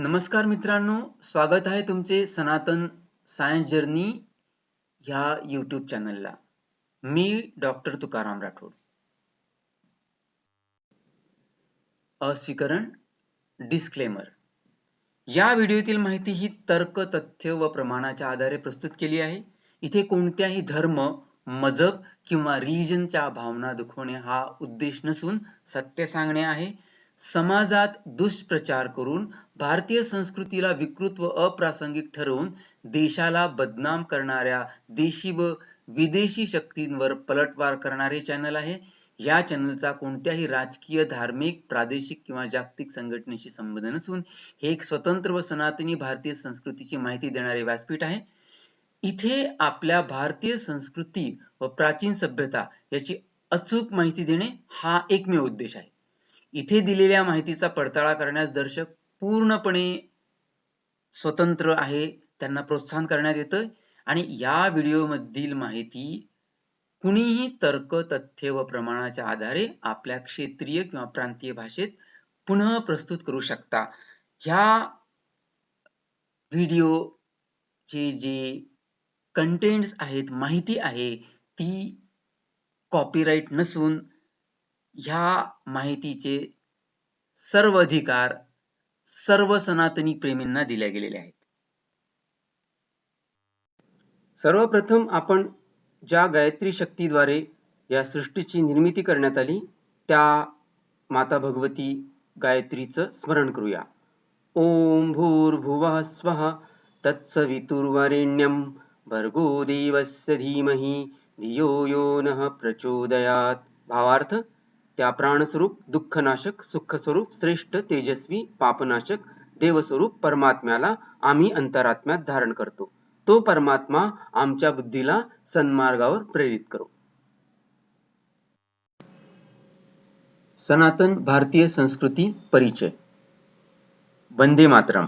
नमस्कार मित्रांनो, स्वागत आहे तुमचे सनातन सायन्स जर्नी ह्या YouTube चॅनलला. मी डॉक्टर तुकाराम राठोड. अस्वीकरण डिस्क्लेमर. या व्हिडिओतील माहिती ही तर्क, तथ्य व प्रमाणाच्या आधारे प्रस्तुत केली आहे. इथे कोणत्याही धर्म, मजहब किंवा रिलीजनच्या भावना दुखवणे हा उद्देश नसून सत्य सांगणे आहे. समाजात दुष्प्रचार करून भारतीय संस्कृतीला विकृत व अप्रासंगिक ठरवून देशाला बदनाम करणाऱ्या देशी व विदेशी शक्तींवर पलटवार करणारे चॅनल आहे. या चॅनलचा कोणत्याही राजकीय, धार्मिक, प्रादेशिक किंवा जागतिक संघटनेशी संबंध नसून हे एक स्वतंत्र व सनातनी भारतीय संस्कृतीची माहिती देणारे व्यासपीठ आहे. इथे आपल्या भारतीय संस्कृती व प्राचीन सभ्यता याची अचूक माहिती देणे हा एकमेव उद्देश आहे. इथे दिलेल्या माहितीचा पडताळा करण्यास दर्शक पूर्णपणे स्वतंत्र आहे, त्यांना प्रोत्साहन करण्यात येतं आणि या व्हिडिओ मधील माहिती कुणीही तर्क, तथ्य व प्रमाणाच्या आधारे आपल्या क्षेत्रीय किंवा प्रांतीय भाषेत पुनः प्रस्तुत करू शकता. ह्या व्हिडिओचे जे कंटेंट्स आहेत, माहिती आहे, ती कॉपीराइट नसून ह्या माहितीचे सर्व अधिकार सर्व सनातनी प्रेमींना दिले गेलेले आहेत. सर्वप्रथम आपण ज्या गायत्री शक्तीद्वारे या सृष्टीची निर्मिती करण्यात आली त्या माता भगवती गायत्रीचं स्मरण करूया. ओम भूर्भुवः स्वः तत्सवितुर्वरेण्यं भर्गो देवस्य धीमहि धियो यो नः प्रचोदयात. भावार्थ: त्या प्राणस्वरूप, दुःखनाशक, सुखस्वरूप, श्रेष्ठ, तेजस्वी, पापनाशक, देवस्वरूप परमात्म्याला आम्ही अंतरात्म्यात धारण करतो. तो परमात्मा आमच्या बुद्धीला सन्मार्गावर प्रेरित करो. सनातन भारतीय संस्कृती परिचय. वंदे मातरम.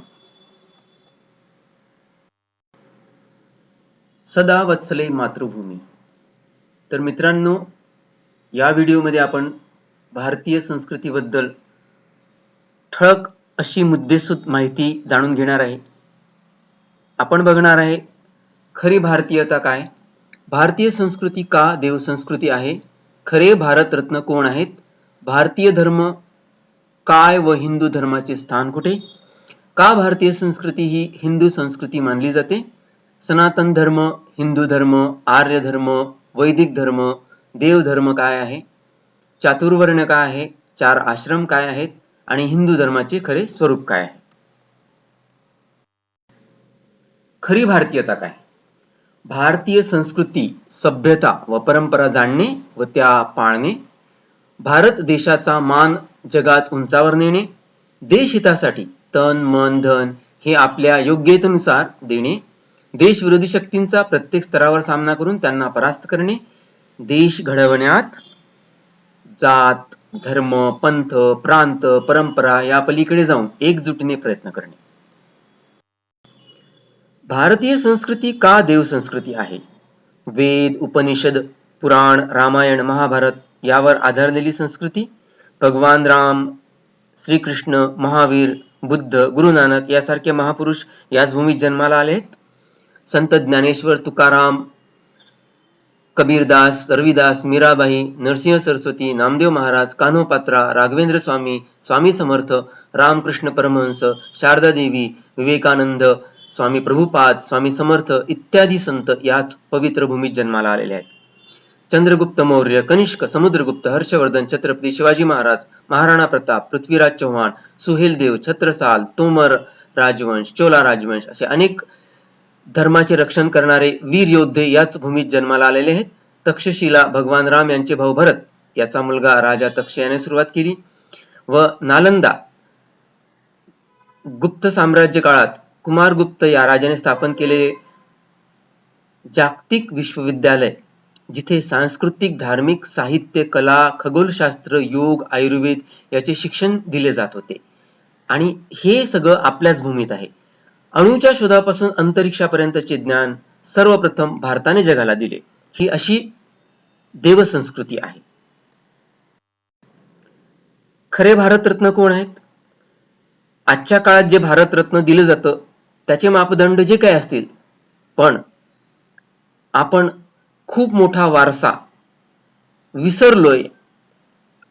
सदा वत्सले मातृभूमी. तर मित्रांनो, या व्हिडिओमध्ये आपण भारतीय संस्कृतीबद्दल ठळक अशी मुद्देसूद माहिती जाणून घेणार आहे. आपण बघणार आहे खरी भारतीयता काय, भारतीय संस्कृती का देव संस्कृती आहे, खरे भारतरत्न कोण आहेत, भारतीय धर्म काय व हिंदू धर्माचे स्थान कुठे, का भारतीय संस्कृती ही हिंदू संस्कृती मानली जाते, सनातन धर्म, हिंदू धर्म, आर्य धर्म, वैदिक धर्म, देव धर्म काय आहे, चातुर्वर्ण काय आहे, चार आश्रम काय आहेत आणि हिंदू धर्माचे खरे स्वरूप काय आहे. खरी भारतीयता काय, भारतीय संस्कृती, सभ्यता व परंपरा जाणणे व त्या पाळणे, भारत देशाचा मान जगात उंचावर नेणे, देशहितासाठी तन मन धन हे आपल्या योग्यतेनुसार देणे, देश विरोधी शक्तींचा प्रत्येक स्तरावर सामना करून त्यांना परास्त करणे, देश घडवण्यात जात, धर्म, पंथ, प्रांत, परंपरा या पलीकडे जाऊन एकजुटीने प्रयत्न करणे. भारतीय संस्कृती का देव संस्कृती आहे, वेद, उपनिषद, पुराण, रामायण, महाभारत यावर आधारलेली संस्कृती. भगवान राम, श्रीकृष्ण, महावीर, बुद्ध, गुरु नानक यासारखे महापुरुष याच भूमीत जन्माला आलेत. संत ज्ञानेश्वर, तुकाराम, कबीरदास, रविदास, मीराबाई, नरसिंह सरस्वती, नामदेव महाराज, कान्होपात्रा, राघवेंद्र स्वामी, स्वामी समर्थ, रामकृष्ण परमहंस, शारदा देवी, विवेकानंद, स्वामी प्रभुपाद, स्वामी समर्थ इत्यादी संत याच पवित्र भूमीत जन्माला आलेले आहेत. चंद्रगुप्त मौर्य, कनिष्क, समुद्रगुप्त, हर्षवर्धन, छत्रपती शिवाजी महाराज, महाराणा प्रताप, पृथ्वीराज चव्हाण, सुहेलदेव, छत्रसाल, तोमर राजवंश, चोला राजवंश असे अनेक धर्माचे रक्षण करणारे वीर योद्धे याच भूमीत जन्माला आलेले आहेत. तक्षशिला भगवान राम यांचे भाऊ भरत याचा मुलगा राजा तक्ष याने सुरुवात केली व नालंदा गुप्त साम्राज्य काळात कुमारगुप्त या राजाने स्थापन केलेले जागतिक विश्वविद्यालय जिथे सांस्कृतिक, धार्मिक, साहित्य, कला, खगोलशास्त्र, योग, आयुर्वेद याचे शिक्षण दिले जात होते आणि हे सगळं आपल्याच भूमीत आहे. अणूच्या शोधापासून अंतरिक्षापर्यंतचे ज्ञान सर्वप्रथम भारताने जगाला दिले. ही अशी देवसंस्कृती आहे. खरे भारतरत्न कोण आहेत? आजच्या काळात जे भारतरत्न दिलं जातं त्याचे मापदंड जे काही असतील, पण आपण खूप मोठा वारसा विसरलोय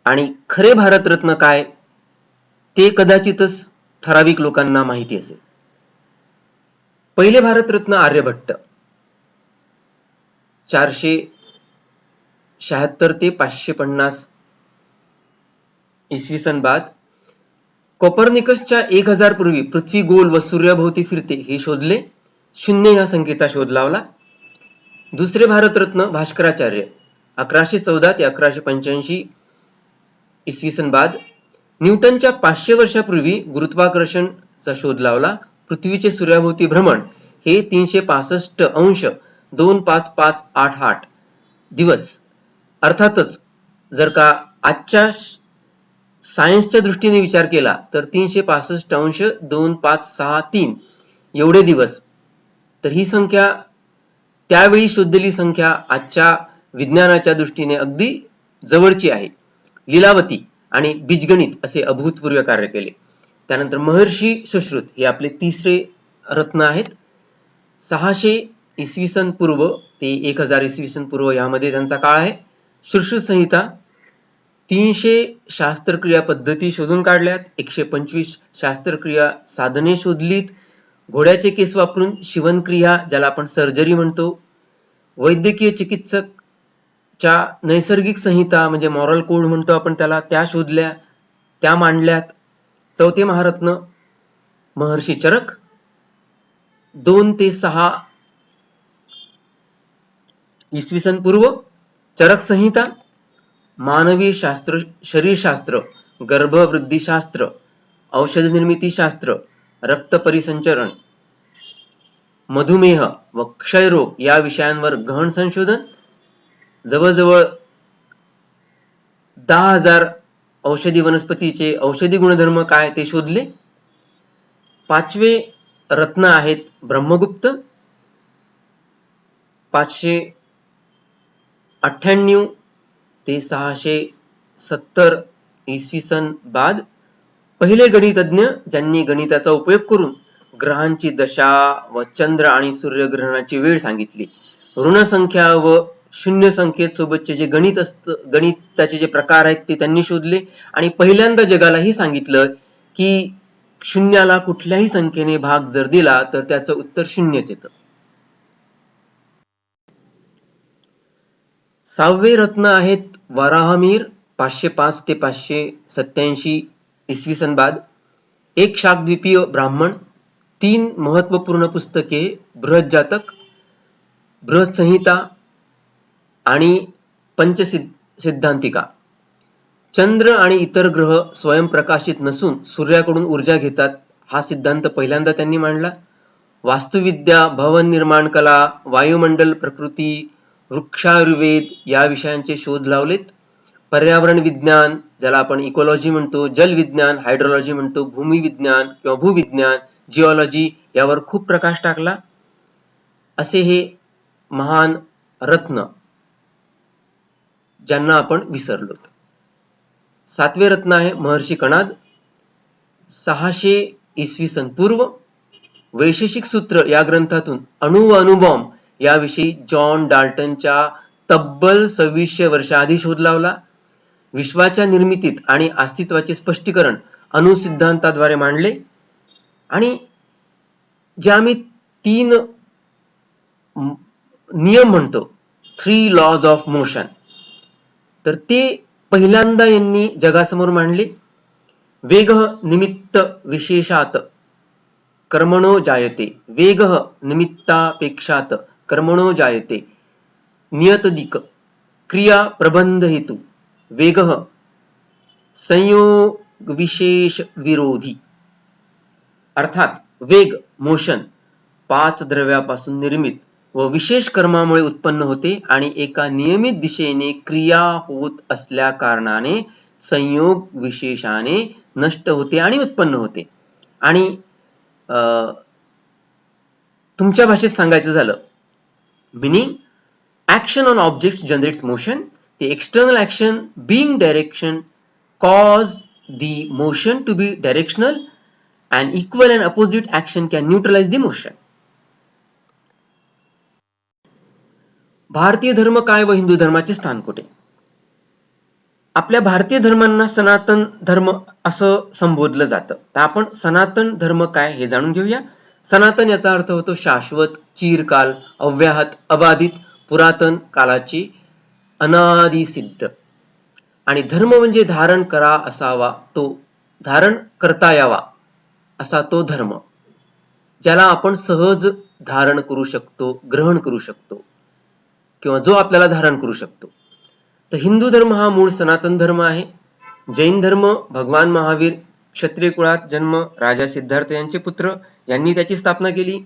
आणि खरे भारतरत्न काय ते कदाचितच ठराविक लोकांना माहिती असेल. पहिले भारतरत्न आर्यभट्ट 476 ते 550 इसवी सन बाद. कोपर्निकसच्या 1000 पूर्वी पृथ्वी गोल व सूर्याभोवती फिरते हे शोधले. शून्य ह्या संख्येचा शोध लावला. दुसरे भारतरत्न भास्कराचार्य 1114 ते 1185 इसवी सन बाद. न्यूटनच्या 500 वर्षापूर्वी गुरुत्वाकर्षणचा शोध लावला. पृथ्वीचे सूर्याभोवती भ्रमण हे 365 अंश 25588 दिवस. अर्थातच जर का आजच्या सायन्सच्या दृष्टीने विचार केला तर 365 अंश 2563 एवढे दिवस. तर ही संख्या त्यावेळी शोधलेली संख्या आजच्या विज्ञानाच्या दृष्टीने अगदी जवळची आहे. लीलावती आणि बीजगणित असे अभूतपूर्व कार्य केले. त्यानंतर महर्षी सुश्रुत हे आपले तिसरे रत्न आहेत. 600 इसवी सन पूर्व ते 1000 इसवी सन पूर्व यामध्ये त्यांचा काळ आहे. सुश्रुत संहिता 300 शास्त्रक्रिया पद्धती शोधून काढल्यात. 125 शास्त्रक्रिया साधने शोधलीत. घोड्याचे केस वापरून शिवणक्रिया ज्याला आपण सर्जरी म्हणतो. वैद्यकीय चिकित्सकच्या नैसर्गिक संहिता म्हणजे मॉरल कोड म्हणतो आपण त्याला, त्या शोधल्या, त्या मांडल्यात. चौथे महारत्न महर्षी चरक 2 ते 6 इसवी सन पूर्व. चरक संहिता मानवी शास्त्र, शरीरशास्त्र, गर्भवृद्धिशास्त्र, औषध निर्मिती शास्त्र, रक्त परिसंचरण, मधुमेह व क्षयरोग या विषयांवर गहन संशोधन. जवळजवळ 10,000 औषधी वनस्पतीचे औषधी गुणधर्म काय ते शोधले. पाचवे रत्न आहेत ब्रह्मगुप्त 598 ते 670 इसवी सन बाद. पहिले गणितज्ञ ज्यांनी गणिताचा उपयोग करून ग्रहांची दशा व चंद्र आणि सूर्यग्रहणाची वेळ सांगितली. ऋणसंख्या व शून्य संख्येत सोबतचे जे गणित असतं, गणिताचे जे प्रकार आहेत ते त्यांनी शोधले आणि पहिल्यांदा जगालाही सांगितलं की शून्याला कुठल्याही संख्येने भाग जर दिला तर त्याचं उत्तर शून्यच येतं. 6वे रत्न आहेत वराहमिहिर 505 ते 587 इसवी सन बाद. एक शाकद्वीपीय ब्राह्मण. 3 महत्वपूर्ण पुस्तके बृहज्जातक, बृहत्संहिता आणि पंचसिद्धांतिका. चंद्र आणि इतर ग्रह स्वयंप्रकाशित नसून सूर्याकडून ऊर्जा घेतात हा सिद्धांत पहिल्यांदा त्यांनी मांडला. वास्तुविद्या, भवन निर्माण कला, वायुमंडल, प्रकृती, वृक्षायुर्वेद या विषयांचे शोध लावलेत. पर्यावरण विज्ञान ज्याला आपण इकोलॉजी म्हणतो, जल विज्ञान, हायड्रोलॉजी म्हणतो, भूमी विज्ञान किंवा भूविज्ञान, जिओलॉजी यावर खूप प्रकाश टाकला. असे हे महान रत्न ज्यांना आपण विसरलो. 7वे रत्न आहे महर्षी कणाद 600 इसवी सन पूर्व. वैशेषिक सूत्र या ग्रंथातून अणु व अणुबॉम्ब याविषयी जॉन डाल्टनच्या तब्बल 2600 वर्षाआधी शोध लावला. विश्वाच्या निर्मितीत आणि अस्तित्वाचे स्पष्टीकरण अणुसिद्धांताद्वारे मांडले. आणि जे आम्ही 3 नियम म्हणतो, 3 लॉज ऑफ मोशन, तर ते पहिल्यांदा यांनी जगासमोर मांडले. वेगः निमित्त विशेषात कर्मणो जायते, वेगः निमित्तापेक्षात कर्मणो जायते, नियतदिक क्रिया प्रबंध हेतु, वेगः संयोग विशेष विरोधी. अर्थात वेग मोशन 5 द्रव्यापासून निर्मित व विशेष कर्मामुळे उत्पन्न होते आणि एका नियमित दिशेने क्रिया होत असल्या कारणाने संयोग विशेषाने नष्ट होते आणि उत्पन्न होते. आणि तुमच्या भाषेत सांगायचं झालं, meaning action on objects generates motion. The external action being direction cause the motion to be directional An equal and opposite action can neutralize the motion. भारतीय धर्म काय व हिंदू धर्माचे स्थान कुठे? आपल्या भारतीय धर्मांना सनातन धर्म असं संबोधलं जातं. तर आपण सनातन धर्म काय हे जाणून घेऊया. सनातन याचा अर्थ होतो शाश्वत, चिरकाल, अव्याहत, अबाधित, पुरातन कालाची, अनादि सिद्ध. आणि धर्म म्हणजे धारण करा असावा तो, धारण करता यावा असा तो धर्म, ज्याला आपण सहज धारण करू शकतो, ग्रहण करू शकतो, किंवा जो आपल्याला धारण करू शकतो. तर हिंदू धर्म हा मूळ सनातन धर्म आहे. जैन धर्म भगवान महावीर क्षत्रिय कुळात जन्म, राजा सिद्धार्थ यांचे पुत्र यांनी त्याची स्थापना केली.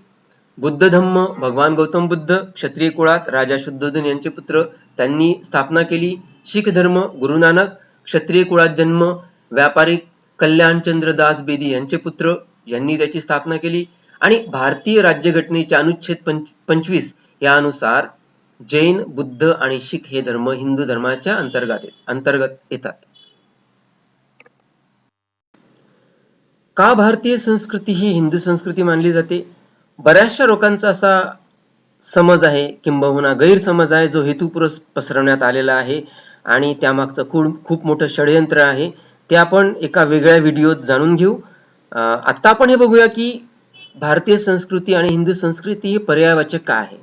बुद्ध धम्म भगवान गौतम बुद्ध क्षत्रिय कुळात राजा शुद्धोधन यांचे पुत्र त्यांनी स्थापना केली. शीख धर्म गुरु नानक क्षत्रिय कुळात जन्म, व्यापारी कल्याणचंद्र दास बेदी यांचे पुत्र यांनी त्याची स्थापना केली. आणि भारतीय राज्यघटनेच्या अनुच्छेद 25 यानुसार जैन, बुद्ध आणि शीख हे धर्म हिंदू धर्माच्या अंतर्गत येतात. का भारतीय संस्कृती ही हिंदू संस्कृती मानली जाते? बऱ्याचशा लोकांचा असा समज आहे, किंबहुना गैरसमज आहे, जो हेतुपुरस्सर पसरवण्यात आलेला आहे आणि त्यामागचं खूप मोठं षडयंत्र आहे. ते आपण एका वेगळ्या व्हिडिओत जाणून घेऊ. आता आपण हे बघूया की भारतीय संस्कृती आणि हिंदू संस्कृती हे पर्यायवाचक काय आहे.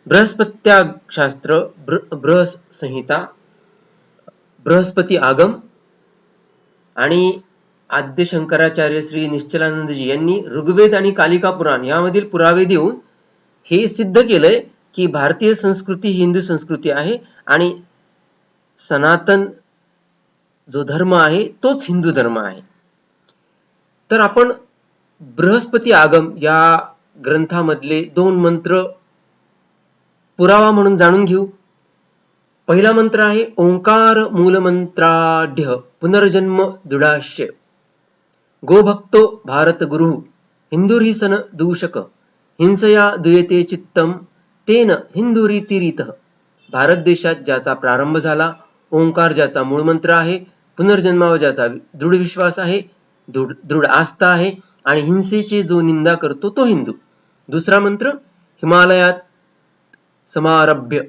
बृहस्पत्याशास्त्र, बृहसंहिता, बृहस्पती आगम आणि आद्य शंकराचार्य श्री निश्चलानंदजी यांनी ऋग्वेद आणि कालिका पुराण यामधील पुरावे देऊन हे सिद्ध केलंय की भारतीय संस्कृती हिंदू संस्कृती आहे आणि सनातन जो धर्म आहे तोच हिंदू धर्म आहे. तर आपण बृहस्पती आगम या ग्रंथामधले 2 मंत्र पुरावा म्हणून जाणून घेऊ. पहिला मंत्र आहे ओंकार मूलमंत्राढ्य पुनर्जन्म दृढाश्य गोभक्तो भारत गुरु हिंदुरी सन दूषक हिंसया दुयते चित्तम तेन हिंदुरीतिरीत. भारत देशात ज्याचा प्रारंभ झाला, ओंकार ज्याचा मूळ मंत्र आहे, पुनर्जन्मावर ज्याचा दृढ विश्वास आहे, दृढ आस्था आहे आणि हिंसेची जो निंदा करतो तो हिंदू. दुसरा मंत्र हिमालयात समारभ्य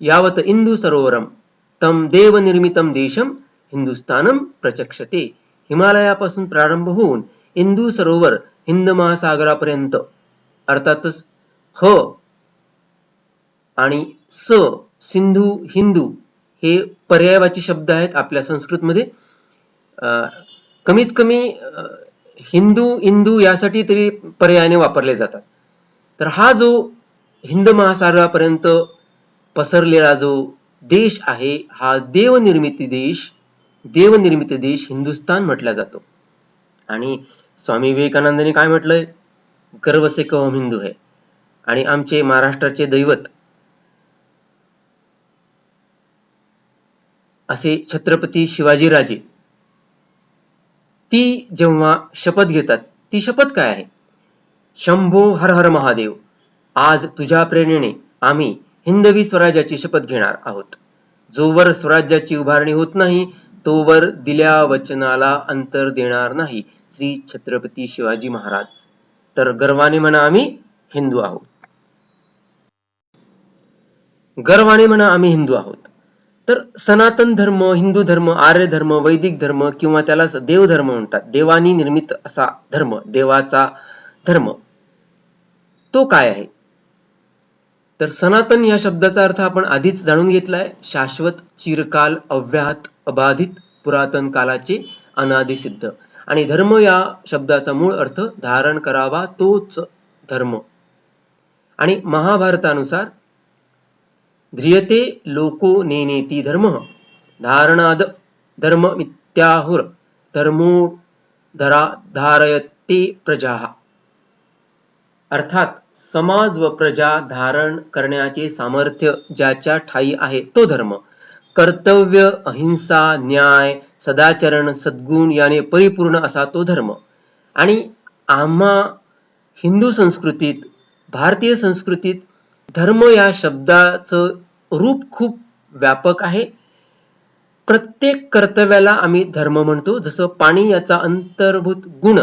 यावत इंदू सरोवरम तम देव निर्मितम देशम हिंदुस्थानम प्रचक्षते. हिमालयापासून प्रारंभ होऊन इंदू सरोवर हिंद महासागरापर्यंत, अर्थातच ह आणि स सिंधू हिंदू हे पर्यायवाची शब्द आहेत आपल्या संस्कृतमध्ये. कमीत कमी हिंदू इंदू यासाठी तरी पर्यायाने वापरले जातात. तर हा जो हिंद महासागरापर्यंत पसरलेला जो देश आहे हा देवनिर्मित देश हिंदुस्थान म्हटला जातो. आणि स्वामी विवेकानंदांनी काय म्हटलंय, गर्व से कहो हम हिंदू है. आणि आमचे महाराष्ट्राचे दैवत असे छत्रपती शिवाजीराजे, ती जेव्हा शपथ घेतात, ती शपथ काय आहे, शंभो हर हर महादेव, आज तुझ्या प्रेरणेने आम्ही हिंदवी स्वराज्याची शपथ घेणार आहोत. जोवर स्वराज्याची उभारणी होत नाही तोवर दिल्या वचनाला अंतर देणार नाही. श्री छत्रपती शिवाजी महाराज. तर गर्वाने म्हणा आम्ही हिंदू आहोत. गर्वाने म्हणा आम्ही हिंदू आहोत. तर सनातन धर्म, हिंदू धर्म, आर्य धर्म, वैदिक धर्म किंवा त्यालाच देव धर्म म्हणतात. देवानी निर्मित असा धर्म, देवाचा धर्म, तो काय आहे? तर सनातन या शब्दाचा अर्थ आपण आधीच जाणून घेतलाय. शाश्वत, चिरकाल, अव्याहत, अबाधित, पुरातन कालाचे, अनादि सिद्ध. आणि धर्म या शब्दाचा मूळ अर्थ धारण करावा तोच धर्म. आणि महाभारतानुसार ध्रियते लोको नेनेति धर्म धारणाद धर्म मित्याहुर धर्मो धारयते प्रजा. अर्थात समाज व प्रजा धारण करण्याचे सामर्थ्य ज्याच्या ठायी आहे तो धर्म. कर्तव्य, अहिंसा, न्याय, सदाचरण, सद्गुण याने परिपूर्ण असा तो धर्म. आणि आम्हा हिंदू संस्कृतीत, भारतीय संस्कृतीत धर्म या शब्दाचं रूप खूप व्यापक आहे. प्रत्येक कर्तव्याला आम्ही धर्म म्हणतो. जसं पाणी याचा अंतर्भूत गुण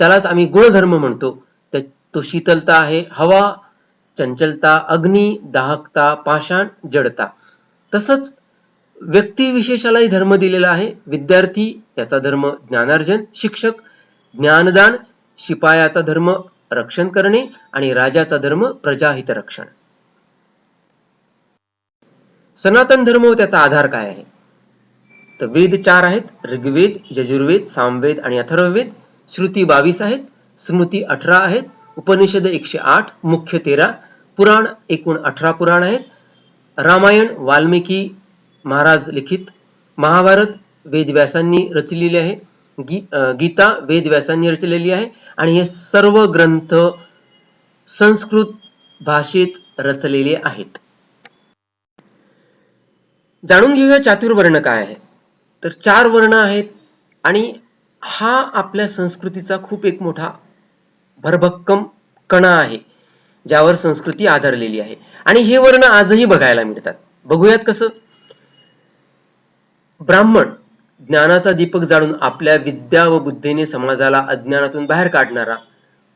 त्यालाच आम्ही गुणधर्म म्हणतो. तो शीतलता आहे हवा, चंचलता अग्नी, दाहकता पाषाण, जडता. तसंच व्यक्तिविशेषालाही धर्म दिलेला आहे. विद्यार्थी याचा धर्म ज्ञानार्जन, शिक्षक ज्ञानदान, शिपायाचा धर्म रक्षण करणे आणि राजाचा धर्म प्रजाहित रक्षण. सनातन धर्म व त्याचा आधार काय आहे? तर वेद 4 आहेत. ऋग्वेद, यजुर्वेद, सामवेद आणि अथर्ववेद. श्रुती 22 आहेत. स्मृती 18 आहेत. उपनिषद 108, मुख्य 13, पुराण एकूण 18 पुराण आहेत. रामायण वाल्मिकी महाराज लिखित, महाभारत वेदव्यासांनी रचलेली आहे. गीता वेदव्यासांनी रचलेली आहे आणि हे सर्व ग्रंथ संस्कृत भाषेत रचलेले आहेत. जाणून घेऊया चातुर्वर्ण काय आहे. तर 4 वर्ण आहेत आणि हा आपल्या संस्कृतीचा खूप एक मोठा भरभक्कम कणा आहे ज्यावर संस्कृती आधारलेली आहे आणि हे वर्ण आजही बघायला मिळतात. बघूयात कसं. ब्राह्मण ज्ञानाचा दीपक जाळून आपल्या विद्या व बुद्धीने समाजाला अज्ञानातून बाहेर काढणारा.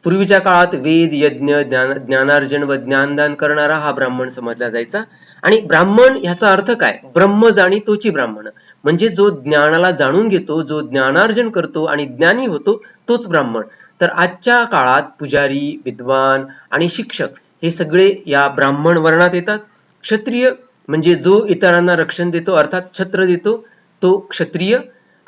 पूर्वीच्या काळात वेद यज्ञ ज्ञानार्जन व ज्ञानदान करणारा हा ब्राह्मण समजला जायचा. आणि ब्राह्मण ह्याचा अर्थ काय? ब्रह्म जाणी तोची ब्राह्मण, म्हणजे जो ज्ञानाला जाणून घेतो, जो ज्ञानार्जन करतो आणि ज्ञानी होतो तोच ब्राह्मण. तर आजच्या काळात पुजारी, विद्वान आणि शिक्षक हे सगळे या ब्राह्मण वर्णात येतात. क्षत्रिय म्हणजे जो इतरांना रक्षण देतो अर्थात छत्र देतो तो क्षत्रिय.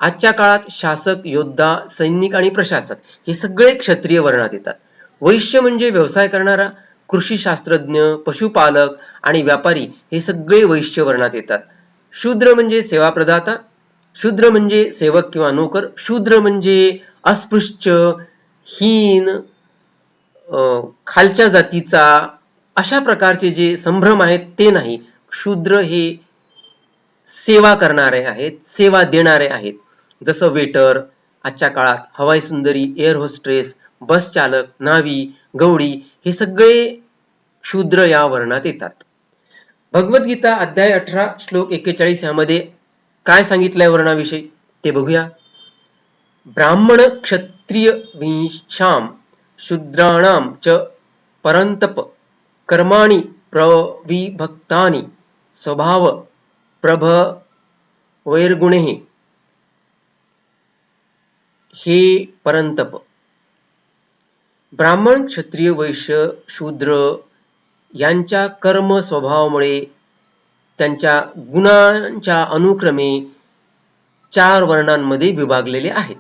आजच्या काळात शासक, योद्धा, सैनिक आणि प्रशासक हे सगळे क्षत्रिय वर्णात येतात. वैश्य म्हणजे व्यवसाय करणारा, कृषी शास्त्रज्ञ, पशुपालक आणि व्यापारी हे सगळे वैश्य वर्णात येतात. शूद्र म्हणजे सेवा प्रदाता, शूद्र म्हणजे सेवक किंवा नोकर, शूद्र म्हणजे अस्पृश्य, हीन, खालच्या जातीचा अशा प्रकारचे जे संभ्रम आहेत ते नाही. शूद्र हे सेवा करणारे आहेत, सेवा देणारे आहेत. जसं वेटर, आजच्या काळात हवाई सुंदरी, एअर होस्ट्रेस, बस चालक, नावी, गवडी हे सगळे शूद्र या वर्णात येतात. भगवद्गीता अध्याय 18 श्लोक 41 यामध्ये काय सांगितलंय वर्णाविषयी ते बघूया. ब्राह्मण क्षत्रिय विशाम शूद्राणाम च परंतप कर्माणि प्रविभक्तानि स्वभाव प्रभवैर्गुणे हे परंतप. ब्राह्मण, क्षत्रिय, वैश्य, शूद्र यांच्या कर्म स्वभावामुळे त्यांच्या गुणांच्या अनुक्रमे 4 वर्णांमध्ये विभागलेले आहेत.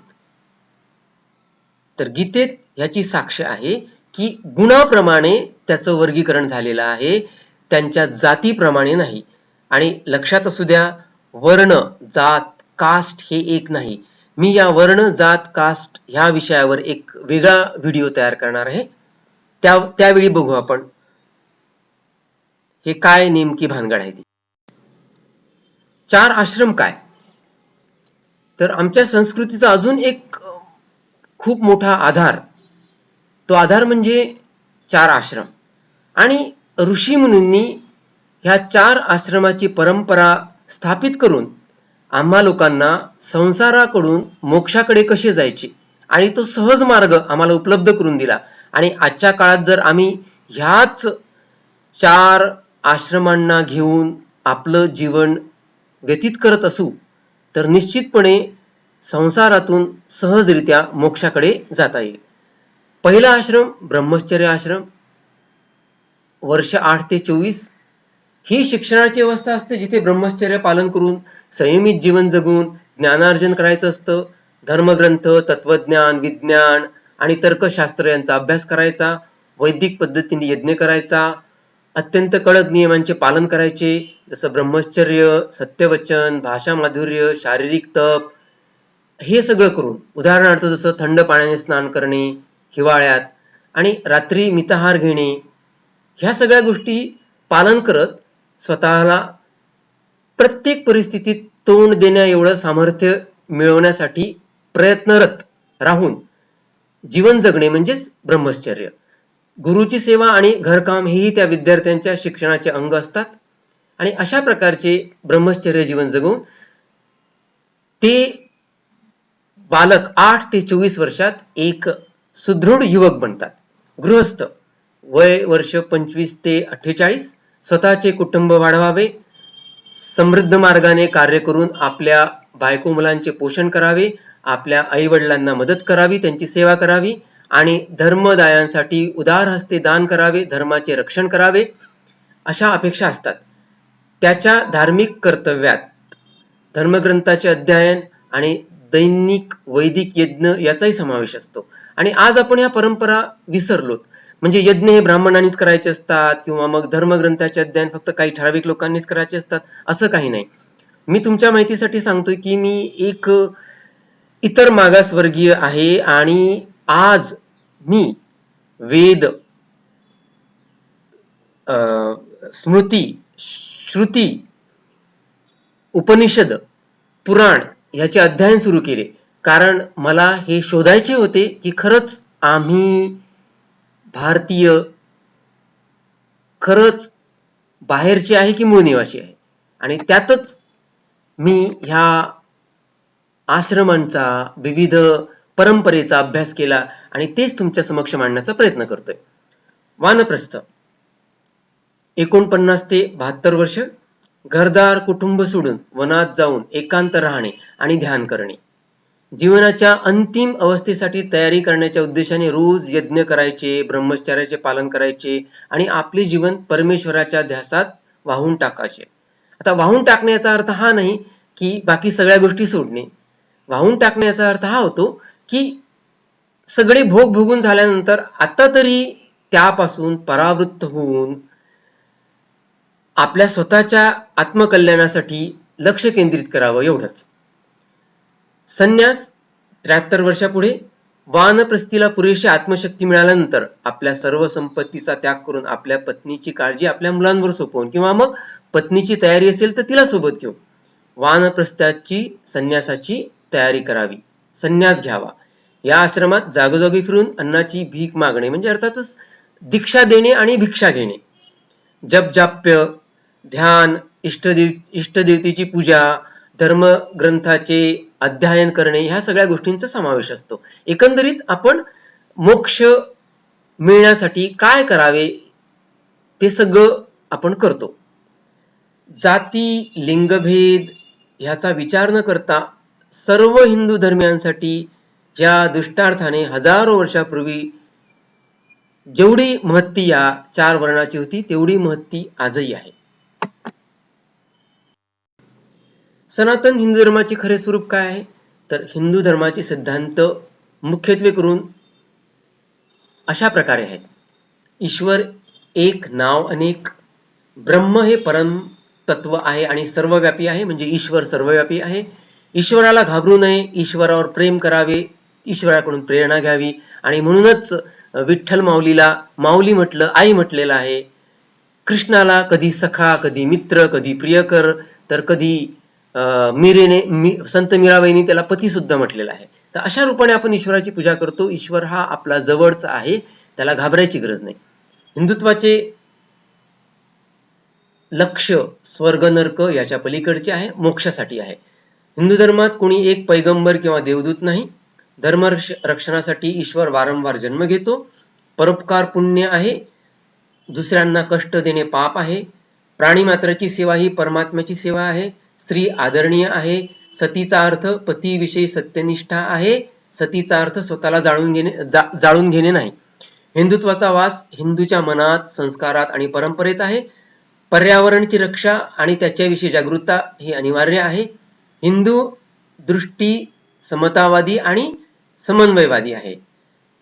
तर गीतेत ह्याची साक्ष आहे की गुणाप्रमाणे त्याचं वर्गीकरण झालेलं आहे, त्यांच्या जातीप्रमाणे नाही. आणि लक्षात असू द्या, वर्ण, जात, कास्ट हे एक नाही. मी या वर्ण, जात, कास्ट ह्या विषयावर एक वेगळा व्हिडिओ तयार करणार आहे. त्यावेळी बघू आपण हे काय नेमकी भानगड आहे ती. 4 आश्रम काय? तर आमच्या संस्कृतीचा अजून एक खूप मोठा आधार, तो आधार म्हणजे 4 आश्रम. आणि ऋषी मुनींनी ह्या 4 आश्रमाची परंपरा स्थापित करून आम्हा लोकांना संसाराकडून मोक्षाकडे कसे जायचे आणि तो सहज मार्ग आम्हाला उपलब्ध करून दिला. आणि आजच्या काळात जर आम्ही ह्याच 4 आश्रमांना घेऊन आपलं जीवन व्यतीत करत असू तर निश्चितपणे संसारातून सहजरित्या मोक्षाकडे जाता येईल. पहिला आश्रम ब्रह्मचर्य आश्रम, वर्ष 8 ते 24 ही शिक्षणाची अवस्था असते जिथे ब्रह्मचर्य पालन करून संयमित जीवन जगून ज्ञानार्जन करायचं असतं. धर्मग्रंथ, तत्वज्ञान, विज्ञान आणि तर्कशास्त्र यांचा अभ्यास करायचा, वैदिक पद्धतीने यज्ञ करायचा, अत्यंत कडक नियमांचे पालन करायचे जसं ब्रह्मचर्य, सत्यवचन, भाषा माधुर्य, शारीरिक तप हे सगळं करून, उदाहरणार्थ जसं थंड पाण्याने स्नान करणे हिवाळ्यात आणि रात्री मिताहार घेणे, ह्या सगळ्या गोष्टी पालन करत स्वतःला प्रत्येक परिस्थितीत तोंड देण्या एवढं सामर्थ्य मिळवण्यासाठी प्रयत्नरत राहून जीवन जगणे म्हणजेच ब्रह्मचर्य. गुरुची सेवा आणि घरकाम हेही त्या विद्यार्थ्यांच्या शिक्षणाचे अंग असतात. आणि अशा प्रकारचे ब्रह्मचर्य जीवन जगून ते बालक 8 ते 24 वर्षात एक सुदृढ युवक बनतात. गृहस्थ, वय वर्ष 25 ते 48, स्वतःचे कुटुंब वाढवावे, समृद्ध मार्गाने कार्य करून आपल्या बायको मुलांचे पोषण करावे, आपल्या आई वडिलांना मदत करावी, त्यांची सेवा करावी आणि धर्मदायांसाठी उदार हस्ते दान करावे, धर्माचे रक्षण करावे, अशा अपेक्षा असतात. त्याच्या धार्मिक कर्तव्यात धर्मग्रंथाचे अध्ययन आणि दैनिक वैदिक यज्ञ याचाही समावेश असतो. आणि आज आपण या परंपरा विसरलोत. म्हणजे यज्ञ हे ब्राह्मणांनीच करायचे असतात किंवा मग धर्मग्रंथाचे अध्ययन फक्त काही ठराविक लोकांनीच करायचे असतात, असं काही नाही. मी तुमच्या माहितीसाठी सांगतोय की मी एक इतर मागासवर्गीय आहे आणि आज मी वेद, स्मृती, श्रुती, उपनिषद, पुराण ह्याचे अध्ययन सुरू केले. कारण मला हे शोधायचे होते की खरंच आम्ही भारतीय खरंच बाहेरचे आहे की मूळ निवासी आहे. आणि त्यातच मी ह्या आश्रमांचा, विविध परंपरेचा अभ्यास केला आणि तेच तुमच्या समक्ष मांडण्याचा प्रयत्न करतोय. वानप्रस्थ, 49 ते 72 वर्ष, घरदार कुटुंब सोडून वनात जाऊन एकांत राहणे आणि ध्यान करणे. जीवनाच्या अंतिम अवस्थेसाठी तयारी करण्याच्या उद्देशाने रोज यज्ञ करायचे, ब्रह्मचर्याचे पालन करायचे आणि आपले जीवन परमेश्वराच्या ध्यासात वाहून टाकायचे. आता वाहून टाकण्याचा अर्थ हा नाही की बाकी सगळ्या गोष्टी सोडणे. वाहून टाकण्याचा अर्थ हा होतो की सगळे भोग भोगून झाल्यानंतर आता तरी त्यापासून परावृत्त होऊन आपल्या स्वतःच्या आत्मकल्याणासाठी लक्ष केंद्रित करावं, एवढंच. संन्यास, 73 वर्षापुढे, वानप्रस्थीला पुरेशी आत्मशक्ती मिळाल्यानंतर आपल्या सर्व संपत्तीचा त्याग करून आपल्या पत्नीची काळजी आपल्या मुलांवर सोपवून किंवा मग पत्नीची तयारी असेल तर तिला सोबत घेऊन वानप्रस्थाची, संन्यासाची तयारी करावी, संन्यास घ्यावा. या आश्रमात जागोजागी फिरून अन्नाची भीक मागणे म्हणजे अर्थातच दीक्षा देणे आणि भिक्षा घेणे, जपजाप्य, ध्यान, इष्टदेवतेची पूजा, धर्मग्रंथाचे अध्ययन करणे, ह्या सगळ्या गोष्टींचा समावेश असतो. एकंदरीत आपण मोक्ष मिळण्यासाठी काय करावे ते सगळं आपण करतो. जाती, लिंगभेद ह्याचा विचार न करता सर्व हिंदू धर्मियांसाठी या दुष्टार्थाने हजारो वर्षापूर्वी जेवढी महत्ती या 4 वर्णाची होती तेवढी महत्ती आजही आहे. सनातन हिंदू धर्माचे खरे स्वरूप काय आहे? तर हिंदू धर्माचे सिद्धांत मुख्यत्वे करून अशा प्रकारे आहेत. ईश्वर एक, नाव अनेक, ब्रह्म हे परम तत्व आहे आणि सर्वव्यापी आहे, म्हणजे ईश्वर सर्वव्यापी आहे. ईश्वराला घाबरू नये, ईश्वरावर प्रेम करावे, ईश्वराकडून प्रेरणा घ्यावी आणि म्हणूनच विठ्ठल माऊलीला माऊली म्हटलं, आई म्हटलेलं आहे. कृष्णाला कधी सखा, कधी मित्र, कधी प्रियकर, तर कधी संत मीराबाईंनी त्याला पती सुद्धा म्हटलेला आहे. तर अशा रूपाने आपण ईश्वराची पूजा करतो. ईश्वर हा आपला जवळचा आहे, त्याला घाबरायची गरज नाही. हिंदुत्वाचे लक्ष स्वर्ग नरक याच्या पलीकडचे आहे, मोक्षासाठी आहे. हिंदू धर्मात कोणी एक पैगंबर किंवा देवदूत नाही. धर्म रक्षणासाठी ईश्वर वारंवार जन्म घेतो. परोपकार पुण्य आहे, दुसऱ्यांना कष्ट देणे पाप आहे. प्राणी मात्राची सेवा ही परमात्म्याची सेवा आहे. स्त्री आदरणीय आहे. सतीचा अर्थ पतीविषयी सत्यनिष्ठा आहे. सतीचा अर्थ स्वतःला जाळून घेणे नाही. हिंदुत्वाचा वास हिंदूच्या मनात, संस्कारात आणि परंपरेत आहे. पर्यावरणाची रक्षा आणि त्याच्याविषयी जागरूकता ही अनिवार्य आहे. हिंदू दृष्टी समतावादी आणि समन्वयवादी आहे.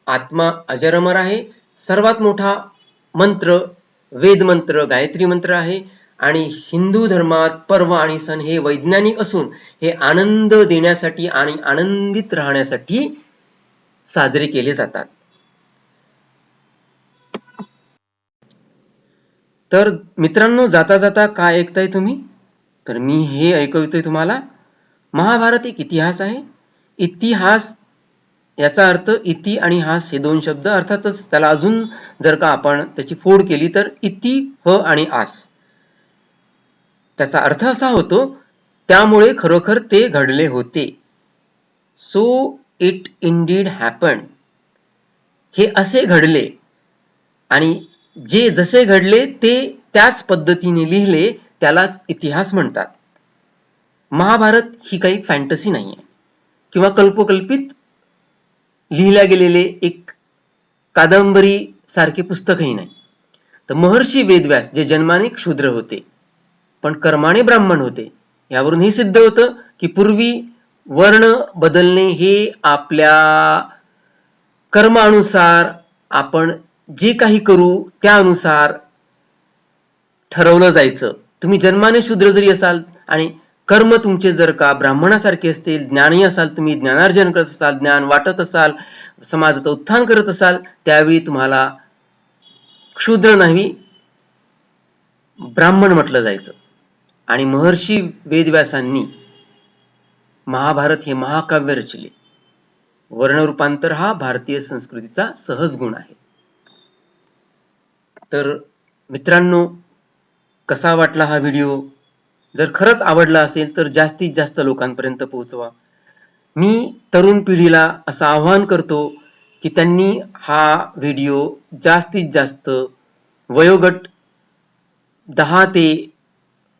आत्मा अजरमर आहे. सर्वात मोठा मंत्र वेद मंत्र गायत्री मंत्र आहे. आणि हिंदू धर्मात पर्व आणि सण हे वैज्ञानिक असून हे आनंद देण्यासाठी आणि आनंदित राहण्यासाठी साजरे केले जातात. तर मित्रांनो, जाता जाता काय ऐकताय तुम्ही? तर मी हे ऐकवतोय तुम्हाला, महाभारत एक इतिहास आहे. इतिहास याचा अर्थ इति आणि हास हे दोन शब्द, अर्थातच त्याला अजून जर का आपण त्याची फोड केली तर इति ह आणि आस, त्याचा अर्थ असा होतो त्यामुळे खरोखर ते घडले होते. So it Indeed happened. हे असे घडले आणि जे जसे घडले ते त्याच पद्धतीने लिहिले त्यालाच इतिहास म्हणतात. महाभारत ही काही फॅन्टसी नाहीये किंवा कल्पोकल्पित लिहिल्या गेलेले एक कादंबरी सारखे पुस्तकही नाही. तर महर्षी वेदव्यास जे जन्माने क्षुद्र होते पण कर्माने ब्राह्मण होते, यावरून हे सिद्ध होतं की पूर्वी वर्ण बदलणे हे आपल्या कर्मानुसार आपण जे काही करू त्यानुसार ठरवलं जायचं. तुम्ही जन्माने शूद्र जरी असाल आणि कर्म तुमचे जर का ब्राह्मणासारखे असतील, ज्ञानी असाल, तुम्ही ज्ञानार्जन करत असाल, ज्ञान वाटत असाल, समाजाचं उत्थान करत असाल, त्यावेळी तुम्हाला क्षुद्र नाही ब्राह्मण म्हटलं जायचं. आणि महर्षी वेदव्यासांनी महाभारत हे महाकाव्य रचले. वर्णरूपांतर हा भारतीय संस्कृतीचा सहज गुण आहे. तर मित्रांनो, कसा वाटला हा व्हिडिओ? जर खरंच आवडला असेल तर जास्तीत जास्त लोकांपर्यंत पोहोचवा. मी तरुण पिढीला असं आवाहन करतो की त्यांनी हा व्हिडिओ जास्तीत जास्त वयोगट 10 ते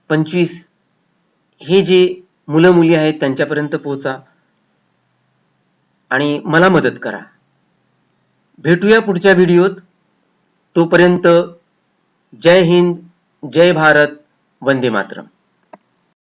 25 हे जे मुलं मुली आहेत त्यांच्यापर्यंत पोहोचा आणि मला मदत करा. भेटूया पुढच्या व्हिडिओत. तोपर्यंत जय हिंद, जय भारत, वंदे मातरम.